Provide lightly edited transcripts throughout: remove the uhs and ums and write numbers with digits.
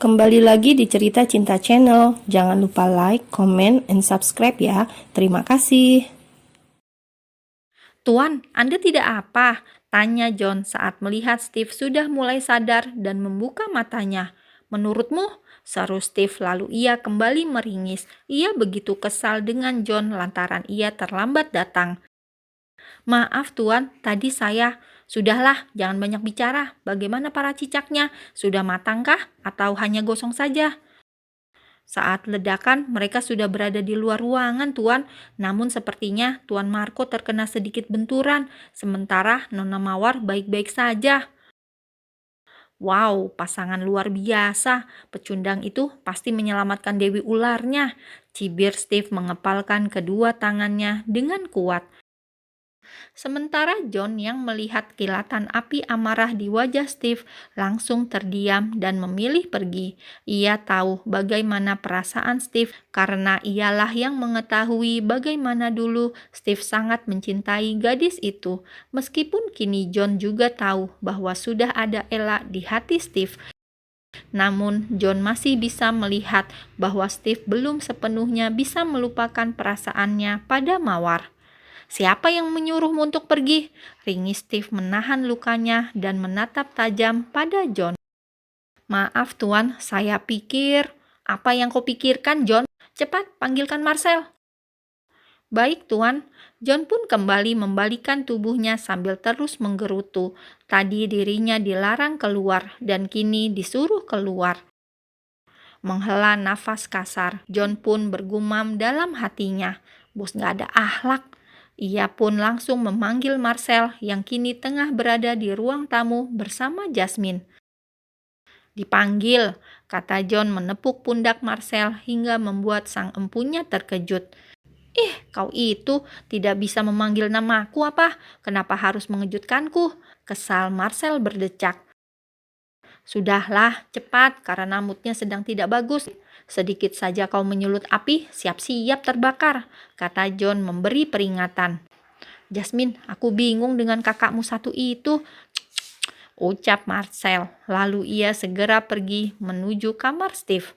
Kembali lagi di Cerita Cinta Channel. Jangan lupa like, comment, and subscribe ya. Terima kasih. Tuan, Anda tidak apa? Tanya John saat melihat Steve sudah mulai sadar dan membuka matanya. Menurutmu? Seru Steve lalu ia kembali meringis. Ia begitu kesal dengan John lantaran ia terlambat datang. Maaf Tuan, tadi saya... Sudahlah, jangan banyak bicara. Bagaimana para cicaknya? Sudah matangkah? Atau hanya gosong saja? Saat ledakan, mereka sudah berada di luar ruangan, Tuan. Namun sepertinya Tuan Marco terkena sedikit benturan, sementara Nona Mawar baik-baik saja. Wow, pasangan luar biasa. Pecundang itu pasti menyelamatkan Dewi Ularnya. Cibir Steve mengepalkan kedua tangannya dengan kuat. Sementara John yang melihat kilatan api amarah di wajah Steve langsung terdiam dan memilih pergi. Ia tahu bagaimana perasaan Steve karena ialah yang mengetahui bagaimana dulu Steve sangat mencintai gadis itu. Meskipun kini John juga tahu bahwa sudah ada Ella di hati Steve. Namun, John masih bisa melihat bahwa Steve belum sepenuhnya bisa melupakan perasaannya pada Mawar. Siapa yang menyuruhmu untuk pergi? Ringis Steve menahan lukanya dan menatap tajam pada John. Maaf Tuan, saya pikir... Apa yang kau pikirkan, John? Cepat, panggilkan Marcel. Baik Tuan. John pun kembali membalikkan tubuhnya sambil terus menggerutu. Tadi dirinya dilarang keluar dan kini disuruh keluar. Menghela nafas kasar, John pun bergumam dalam hatinya. Bos gak ada akhlak. Ia pun langsung memanggil Marcel yang kini tengah berada di ruang tamu bersama Jasmine. Dipanggil, kata John menepuk pundak Marcel hingga membuat sang empunya terkejut. Kau itu tidak bisa memanggil namaku apa? Kenapa harus mengejutkanku? Kesal Marcel berdecak. Sudahlah, cepat, karena moodnya sedang tidak bagus. Sedikit saja kau menyulut api, siap-siap terbakar, kata John memberi peringatan. Jasmine, aku bingung dengan kakakmu satu itu, ucap Marcel. Lalu ia segera pergi menuju kamar Steve.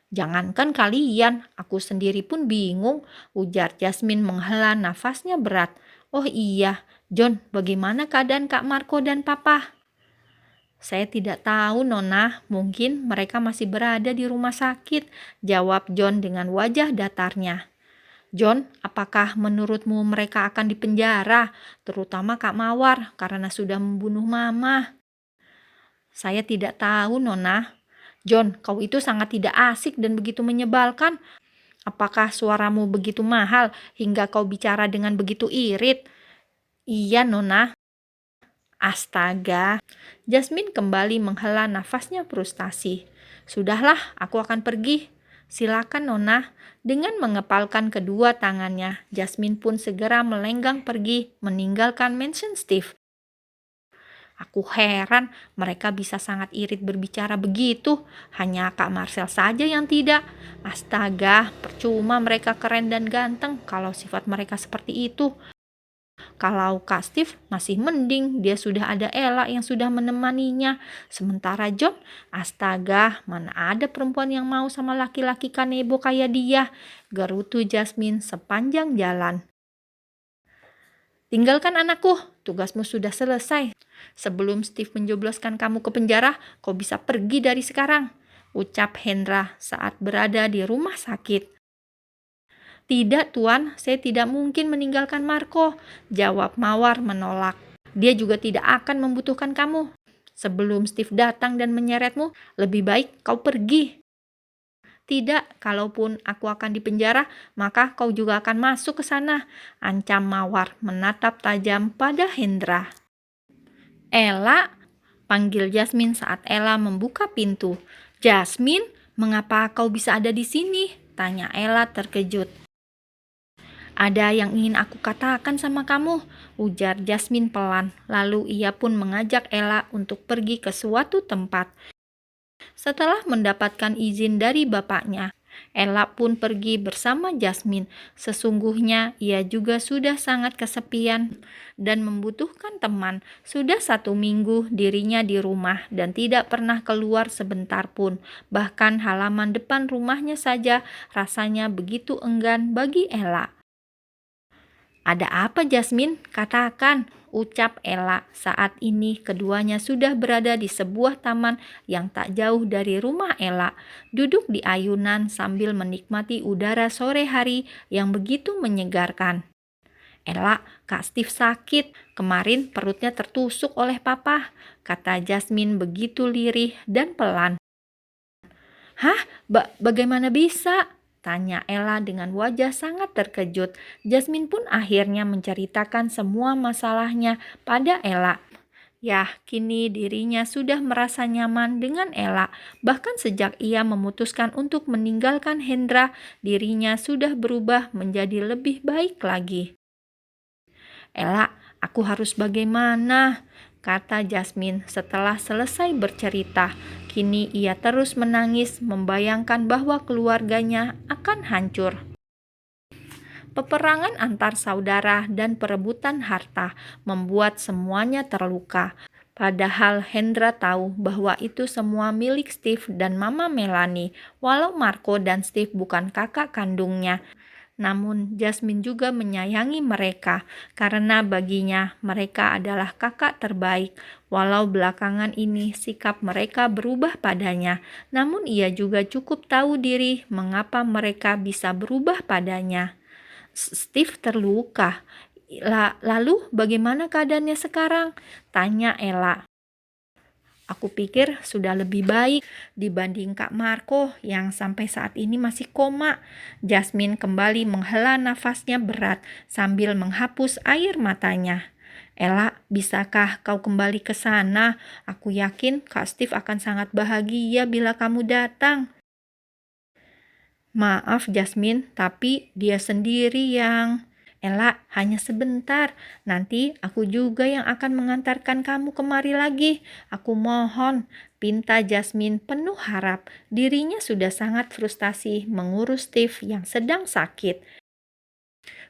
Jangankan kalian, aku sendiri pun bingung, ujar Jasmine menghela nafasnya berat. Oh iya, John, bagaimana keadaan Kak Marco dan Papa? Saya tidak tahu, Nona. Mungkin mereka masih berada di rumah sakit, jawab John dengan wajah datarnya. John, apakah menurutmu mereka akan dipenjara, terutama Kak Mawar, karena sudah membunuh Mama? Saya tidak tahu, Nona. John, kau itu sangat tidak asik dan begitu menyebalkan. Apakah suaramu begitu mahal hingga kau bicara dengan begitu irit? Iya, Nona. Astaga, Jasmine kembali menghela nafasnya frustasi. Sudahlah, aku akan pergi. Silakan Nona. Dengan mengepalkan kedua tangannya, Jasmine pun segera melenggang pergi meninggalkan mansion Steve. Aku heran mereka bisa sangat irit berbicara begitu. Hanya Kak Marcel saja yang tidak. Astaga, percuma mereka keren dan ganteng kalau sifat mereka seperti itu. Kalau Kak Steve masih mending, dia sudah ada Ella yang sudah menemaninya. Sementara John, astaga, mana ada perempuan yang mau sama laki-laki kanebo kayak dia. Gerutu Jasmine sepanjang jalan. Tinggalkan anakku, tugasmu sudah selesai. Sebelum Steve menjebloskan kamu ke penjara, kau bisa pergi dari sekarang, ucap Hendra saat berada di rumah sakit. Tidak, Tuan, saya tidak mungkin meninggalkan Marco, jawab Mawar menolak. Dia juga tidak akan membutuhkan kamu. Sebelum Steve datang dan menyeretmu, lebih baik kau pergi. Tidak, kalaupun aku akan dipenjara, maka kau juga akan masuk ke sana, ancam Mawar menatap tajam pada Hendra. Ella, panggil Jasmine saat Ella membuka pintu. Jasmine, mengapa kau bisa ada di sini? Tanya Ella terkejut. Ada yang ingin aku katakan sama kamu, ujar Jasmine pelan. Lalu ia pun mengajak Ella untuk pergi ke suatu tempat. Setelah mendapatkan izin dari bapaknya, Ella pun pergi bersama Jasmine. Sesungguhnya ia juga sudah sangat kesepian dan membutuhkan teman. Sudah 1 minggu dirinya di rumah dan tidak pernah keluar sebentar pun. Bahkan halaman depan rumahnya saja rasanya begitu enggan bagi Ella. "Ada apa, Jasmine? Katakan," ucap Ella. Saat ini keduanya sudah berada di sebuah taman yang tak jauh dari rumah Ella. Duduk di ayunan sambil menikmati udara sore hari yang begitu menyegarkan. "Ella, Kak Steve sakit. Kemarin perutnya tertusuk oleh papa," kata Jasmine begitu lirih dan pelan. "Hah? Bagaimana bisa?" tanya Ella dengan wajah sangat terkejut. Jasmine pun akhirnya menceritakan semua masalahnya pada Ella. Yah, kini dirinya sudah merasa nyaman dengan Ella. Bahkan sejak ia memutuskan untuk meninggalkan Hendra, dirinya sudah berubah menjadi lebih baik lagi. "Ella, aku harus bagaimana?" kata Jasmine setelah selesai bercerita. Kini ia terus menangis membayangkan bahwa keluarganya akan hancur. Peperangan antar saudara dan perebutan harta membuat semuanya terluka. Padahal Hendra tahu bahwa itu semua milik Steve dan Mama Melanie. Walau Marco dan Steve bukan kakak kandungnya, namun Jasmine juga menyayangi mereka karena baginya mereka adalah kakak terbaik. Walau belakangan ini sikap mereka berubah padanya, namun ia juga cukup tahu diri mengapa mereka bisa berubah padanya. "Steve terluka. Lalu bagaimana keadaannya sekarang?" tanya Ella. "Aku pikir sudah lebih baik dibanding Kak Marco yang sampai saat ini masih koma." Jasmine kembali menghela nafasnya berat sambil menghapus air matanya. "Ella, bisakah kau kembali ke sana? Aku yakin Kak Steve akan sangat bahagia bila kamu datang." "Maaf Jasmine, tapi dia sendiri yang..." "Ella, hanya sebentar. Nanti aku juga yang akan mengantarkan kamu kemari lagi. Aku mohon," pinta Jasmine penuh harap. Dirinya sudah sangat frustasi mengurus Steve yang sedang sakit.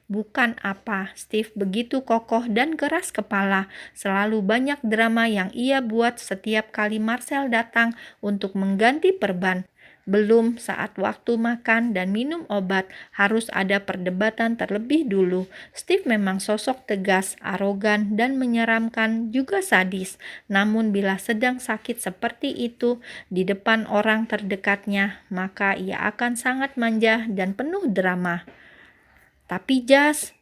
Bukan apa, Steve begitu kokoh dan keras kepala. Selalu banyak drama yang ia buat setiap kali Marcel datang untuk mengganti perban. Belum saat waktu makan dan minum obat, harus ada perdebatan terlebih dulu. Steve memang sosok tegas, arogan, dan menyeramkan, juga sadis. Namun bila sedang sakit seperti itu di depan orang terdekatnya, maka ia akan sangat manja dan penuh drama. "Tapi Jas..."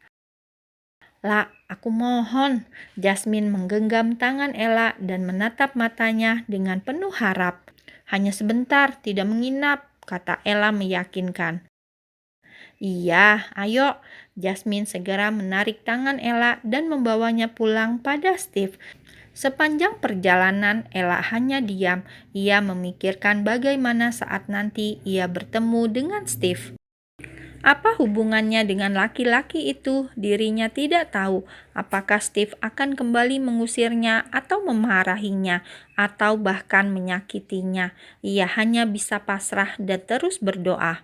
"La, aku mohon." Jasmine menggenggam tangan Ella dan menatap matanya dengan penuh harap. "Hanya sebentar, tidak menginap," kata Ella meyakinkan. "Iya, ayo." Jasmine segera menarik tangan Ella dan membawanya pulang pada Steve. Sepanjang perjalanan, Ella hanya diam. Ia memikirkan bagaimana saat nanti ia bertemu dengan Steve. Apa hubungannya dengan laki-laki itu? Dirinya tidak tahu. Apakah Steve akan kembali mengusirnya atau memarahinya atau bahkan menyakitinya? Ia hanya bisa pasrah dan terus berdoa.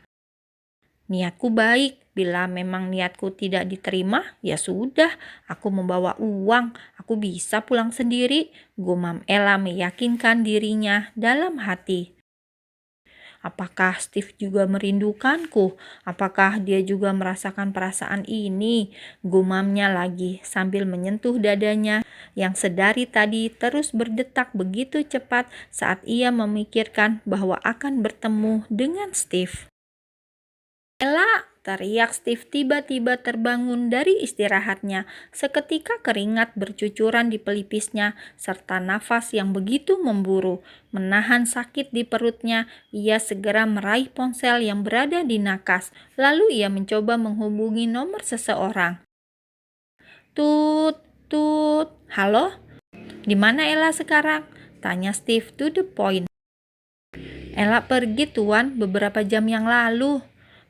"Niatku baik. Bila memang niatku tidak diterima, ya sudah. Aku membawa uang. Aku bisa pulang sendiri," gumam Ella meyakinkan dirinya dalam hati. "Apakah Steve juga merindukanku? Apakah dia juga merasakan perasaan ini?" gumamnya lagi sambil menyentuh dadanya yang sedari tadi terus berdetak begitu cepat saat ia memikirkan bahwa akan bertemu dengan Steve. "Ella!" teriak Steve tiba-tiba terbangun dari istirahatnya. Seketika keringat bercucuran di pelipisnya serta nafas yang begitu memburu. Menahan sakit di perutnya, ia segera meraih ponsel yang berada di nakas. Lalu ia mencoba menghubungi nomor seseorang. Tut, tut. "Halo? Di mana Ella sekarang?" tanya Steve to the point. "Ella pergi, Tuan, beberapa jam yang lalu."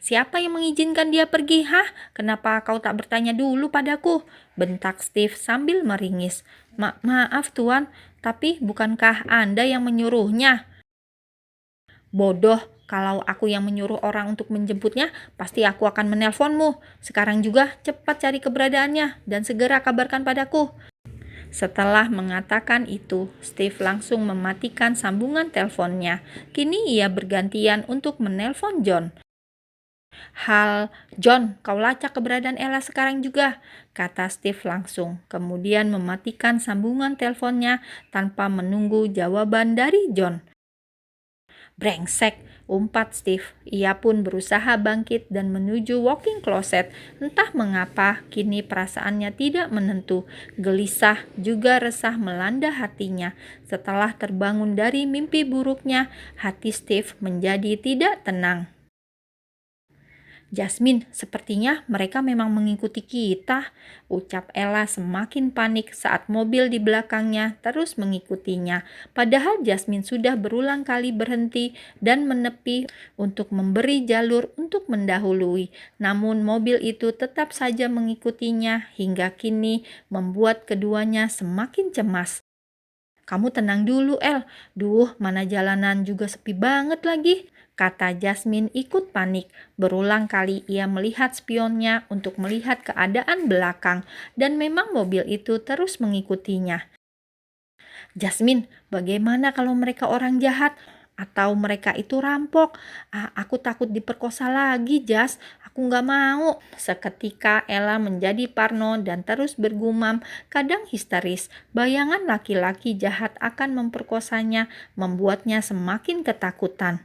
"Siapa yang mengizinkan dia pergi? Hah? Kenapa kau tak bertanya dulu padaku?" bentak Steve sambil meringis. Maaf Tuan, tapi bukankah Anda yang menyuruhnya?" "Bodoh, Kalau aku yang menyuruh orang untuk menjemputnya, pasti aku akan menelponmu. Sekarang juga cepat cari keberadaannya dan segera kabarkan padaku." Setelah mengatakan itu, Steve langsung mematikan sambungan teleponnya. Kini ia bergantian untuk menelpon John. "John, kau lacak keberadaan Ella sekarang juga," kata Steve langsung. Kemudian mematikan sambungan teleponnya tanpa menunggu jawaban dari John. "Brengsek," umpat Steve. Ia pun berusaha bangkit dan menuju walk-in closet. Entah mengapa, kini perasaannya tidak menentu. Gelisah juga resah melanda hatinya. Setelah terbangun dari mimpi buruknya, hati Steve menjadi tidak tenang. "Jasmine, sepertinya mereka memang mengikuti kita," ucap Ella semakin panik saat mobil di belakangnya terus mengikutinya. Padahal Jasmine sudah berulang kali berhenti dan menepi untuk memberi jalur untuk mendahului. Namun mobil itu tetap saja mengikutinya hingga kini membuat keduanya semakin cemas. "Kamu tenang dulu, El. Duh, mana jalanan juga sepi banget lagi," kata Jasmine ikut panik. Berulang kali ia melihat spionnya untuk melihat keadaan belakang, dan memang mobil itu terus mengikutinya. "Jasmine, bagaimana kalau mereka orang jahat? Atau mereka itu rampok? Aku takut diperkosa lagi, Jas. Aku nggak mau." Seketika Ella menjadi parno dan terus bergumam, kadang histeris. Bayangan laki-laki jahat akan memperkosanya membuatnya semakin ketakutan.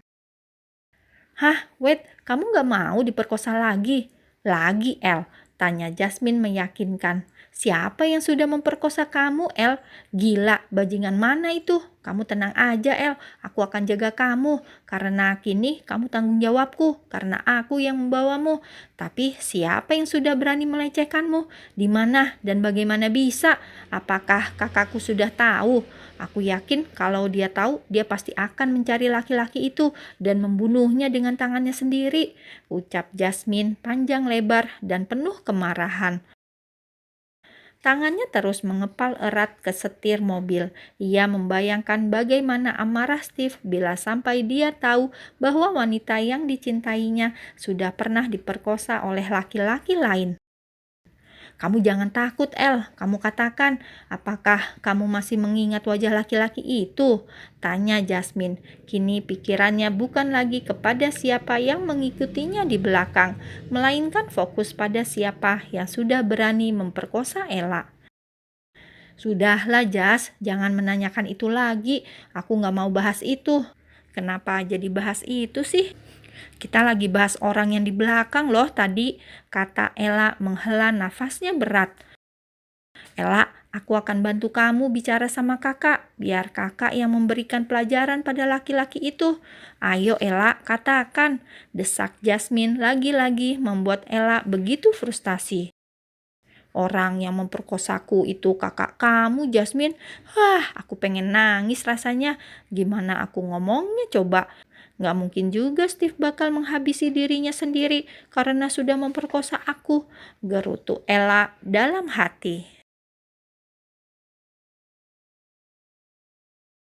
"Hah, wait, kamu nggak mau diperkosa lagi?" "Lagi, El?" tanya Jasmine meyakinkan. "Siapa yang sudah memperkosa kamu, El? Gila, bajingan mana itu? Kamu tenang aja, El. Aku akan jaga kamu. Karena kini kamu tanggung jawabku, karena aku yang membawamu. Tapi siapa yang sudah berani melecehkanmu? Di mana dan bagaimana bisa? Apakah kakakku sudah tahu? Aku yakin kalau dia tahu, dia pasti akan mencari laki-laki itu dan membunuhnya dengan tangannya sendiri," ucap Jasmine panjang lebar dan penuh kemarahan. Tangannya terus mengepal erat ke setir mobil. Ia membayangkan bagaimana amarah Steve bila sampai dia tahu bahwa wanita yang dicintainya sudah pernah diperkosa oleh laki-laki lain. "Kamu jangan takut, El. Kamu katakan, apakah kamu masih mengingat wajah laki-laki itu?" tanya Jasmine. Kini pikirannya bukan lagi kepada siapa yang mengikutinya di belakang, melainkan fokus pada siapa yang sudah berani memperkosa Ella. "Sudahlah, Jas, jangan menanyakan itu lagi. Aku nggak mau bahas itu." "Kenapa jadi bahas itu sih? Kita lagi bahas orang yang di belakang loh tadi," kata Ella menghela nafasnya berat. "Ella, aku akan bantu kamu bicara sama kakak, biar kakak yang memberikan pelajaran pada laki-laki itu. Ayo Ella, katakan," desak Jasmine lagi-lagi membuat Ella begitu frustasi. "Orang yang memperkosaku itu kakak kamu, Jasmine. Aku pengen nangis rasanya. Gimana aku ngomongnya coba? Gak mungkin juga Steve bakal menghabisi dirinya sendiri karena sudah memperkosa aku," gerutu Ella dalam hati.